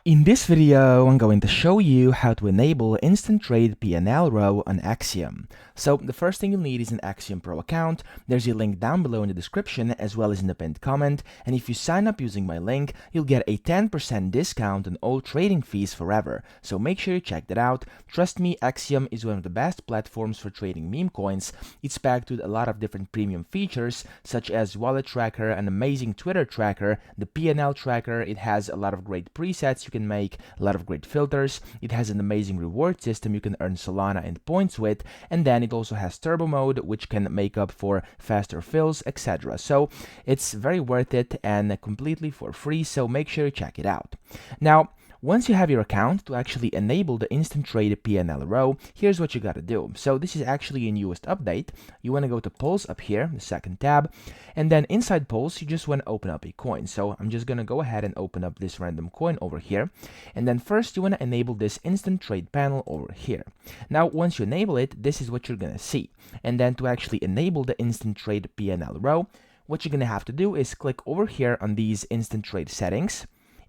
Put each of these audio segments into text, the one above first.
In this video, I'm going to show you how to enable Instant Trade PNL Row on Axiom. So the first thing you'll need is an Axiom Pro account. There's a link down below in the description as well as in the pinned comment. And if you sign up using my link, you'll get a 10% discount on all trading fees forever. So make sure you check that out. Trust me, Axiom is one of the best platforms for trading meme coins. It's packed with a lot of different premium features such as wallet tracker, an amazing Twitter tracker, the PNL tracker. It has a lot of great presets. You can make a lot of great filters. It has an amazing reward system you can earn Solana and points with, and then it also has turbo mode, which can make up for faster fills, etc. So it's very worth it and completely for free, so make sure you check it out. Now, once you have your account, to actually enable the Instant Trade PNL Row, here's what you gotta do. So this is actually a newest update. You wanna go to Pulse up here, the second tab, and then inside Pulse, you just wanna open up a coin. So I'm just gonna go ahead and open up this random coin over here. And then first, you wanna enable this Instant Trade panel over here. Now, once you enable it, this is what you're gonna see. And then to actually enable the Instant Trade PNL Row, what you're gonna have to do is click over here on these Instant Trade settings.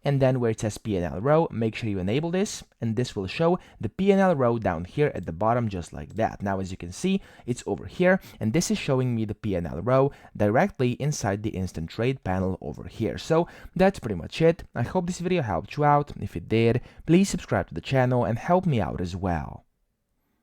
And then where it says PNL row, make sure you enable this, and this will show the PNL row down here at the bottom just like that. Now, as you can see, it's over here, and this is showing me the PNL row directly inside the Instant Trade panel over here. So that's pretty much it. I hope this video helped you out. If it did, please subscribe to the channel and help me out as well.